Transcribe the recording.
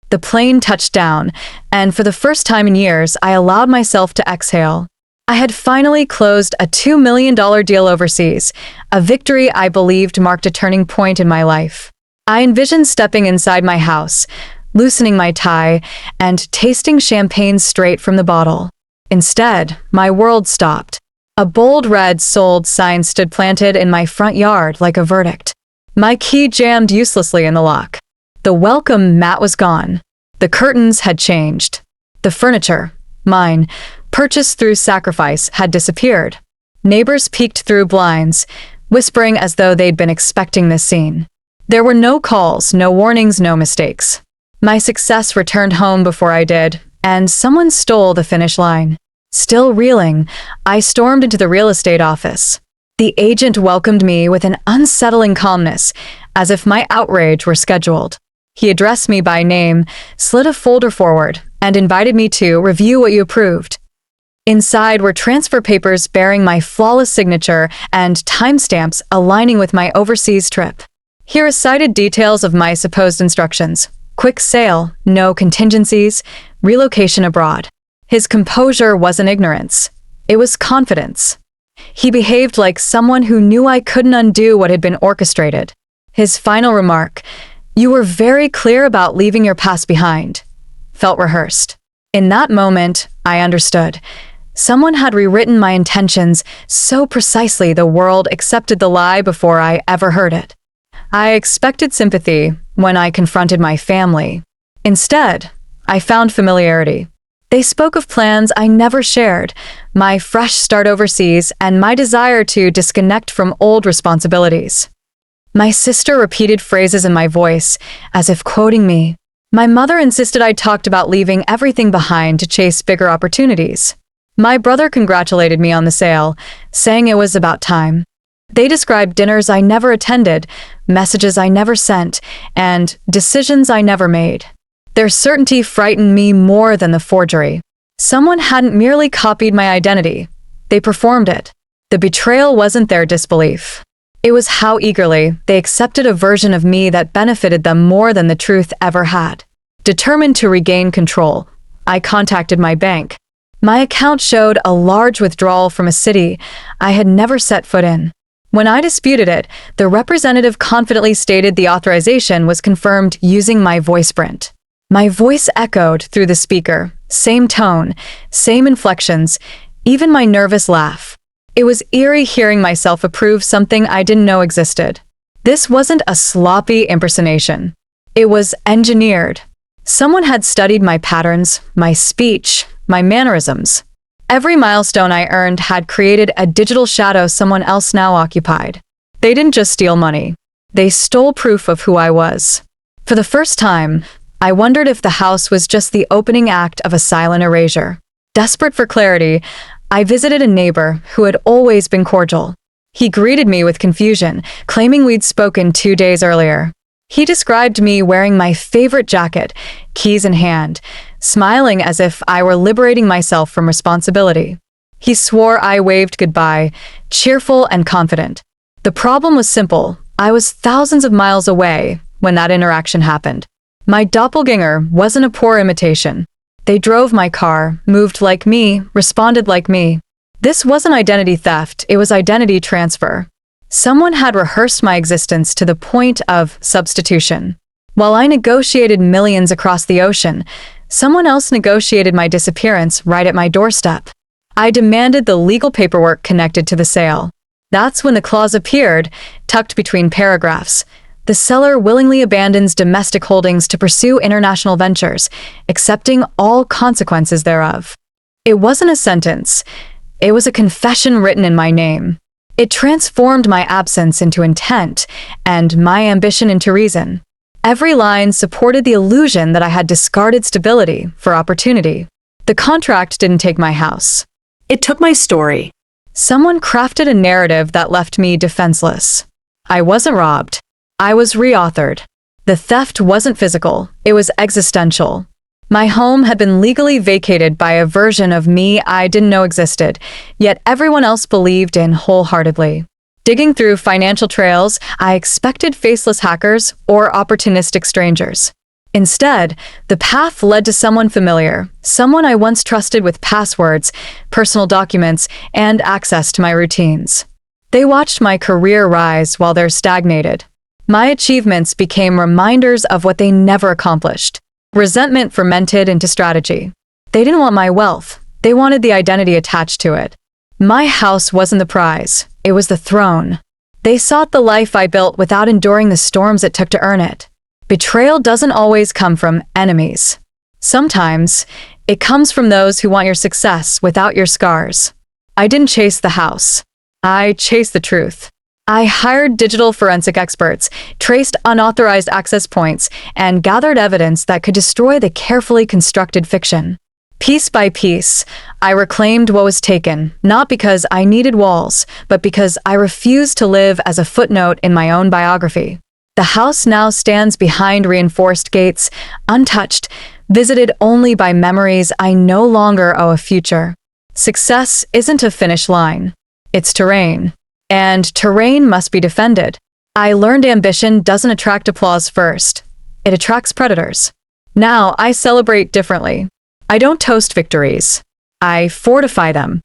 The plane touched down, and for the first time in years, I allowed myself to exhale. I had finally closed a $2 million deal overseas, a victory I believed marked a turning point in my life. I envisioned stepping inside my house, loosening my tie, and tasting champagne straight from the bottle. Instead, my world stopped. A bold red "sold" sign stood planted in my front yard like a verdict. My key jammed uselessly in the lock. The welcome mat was gone. The curtains had changed. The furniture, mine, purchased through sacrifice, had disappeared. Neighbors peeked through blinds, whispering as though they'd been expecting this scene. There were no calls, no warnings, no mistakes. My success returned home before I did, and someone stole the finish line. Still reeling, I stormed into the real estate office. The agent welcomed me with an unsettling calmness, as if my outrage were scheduled. He addressed me by name, slid a folder forward, and invited me to review what you approved. Inside were transfer papers bearing my flawless signature and timestamps aligning with my overseas trip. Here are cited details of my supposed instructions: quick sale, no contingencies, relocation abroad. His composure wasn't ignorance. It was confidence. He behaved like someone who knew I couldn't undo what had been orchestrated. His final remark, "You were very clear about leaving your past behind," felt rehearsed. In that moment, I understood. Someone had rewritten my intentions so precisely the world accepted the lie before I ever heard it. I expected sympathy when I confronted my family. Instead, I found familiarity. They spoke of plans I never shared, my fresh start overseas, and my desire to disconnect from old responsibilities. My sister repeated phrases in my voice, as if quoting me. My mother insisted I talked about leaving everything behind to chase bigger opportunities. My brother congratulated me on the sale, saying it was about time. They described dinners I never attended, messages I never sent, and decisions I never made. Their certainty frightened me more than the forgery. Someone hadn't merely copied my identity. They performed it. The betrayal wasn't their disbelief. It was how eagerly they accepted a version of me that benefited them more than the truth ever had. Determined to regain control, I contacted my bank. My account showed a large withdrawal from a city I had never set foot in. When I disputed it, the representative confidently stated the authorization was confirmed using my voice print. My voice echoed through the speaker, same tone, same inflections, even my nervous laugh. It was eerie hearing myself approve something I didn't know existed. This wasn't a sloppy impersonation. It was engineered. Someone had studied my patterns, my speech, my mannerisms. Every milestone I earned had created a digital shadow someone else now occupied. They didn't just steal money. They stole proof of who I was. For the first time, I wondered if the house was just the opening act of a silent erasure. Desperate for clarity, I visited a neighbor who had always been cordial. He greeted me with confusion, claiming we'd spoken 2 days earlier. He described me wearing my favorite jacket, keys in hand, smiling as if I were liberating myself from responsibility. He swore I waved goodbye, cheerful and confident. The problem was simple. I was thousands of miles away when that interaction happened. My doppelganger wasn't a poor imitation. They drove my car, moved like me, responded like me. This wasn't identity theft, it was identity transfer. Someone had rehearsed my existence to the point of substitution. While I negotiated millions across the ocean, someone else negotiated my disappearance right at my doorstep. I demanded the legal paperwork connected to the sale. That's when the clause appeared, tucked between paragraphs. The seller willingly abandons domestic holdings to pursue international ventures, accepting all consequences thereof. It wasn't a sentence. It was a confession written in my name. It transformed my absence into intent and my ambition into reason. Every line supported the illusion that I had discarded stability for opportunity. The contract didn't take my house. It took my story. Someone crafted a narrative that left me defenseless. I wasn't robbed. I was reauthored. The theft wasn't physical, it was existential. My home had been legally vacated by a version of me I didn't know existed, yet everyone else believed in wholeheartedly. Digging through financial trails, I expected faceless hackers or opportunistic strangers. Instead, the path led to someone familiar, someone I once trusted with passwords, personal documents, and access to my routines. They watched my career rise while they're stagnated. My achievements became reminders of what they never accomplished. Resentment fermented into strategy. They didn't want my wealth. They wanted the identity attached to it. My house wasn't the prize. It was the throne. They sought the life I built without enduring the storms it took to earn it. Betrayal doesn't always come from enemies. Sometimes, it comes from those who want your success without your scars. I didn't chase the house. I chased the truth. I hired digital forensic experts, traced unauthorized access points, and gathered evidence that could destroy the carefully constructed fiction. Piece by piece, I reclaimed what was taken, not because I needed walls, but because I refused to live as a footnote in my own biography. The house now stands behind reinforced gates, untouched, visited only by memories I no longer owe a future. Success isn't a finish line. It's terrain. And terrain must be defended. I learned ambition doesn't attract applause first. It attracts predators. Now I celebrate differently. I don't toast victories. I fortify them.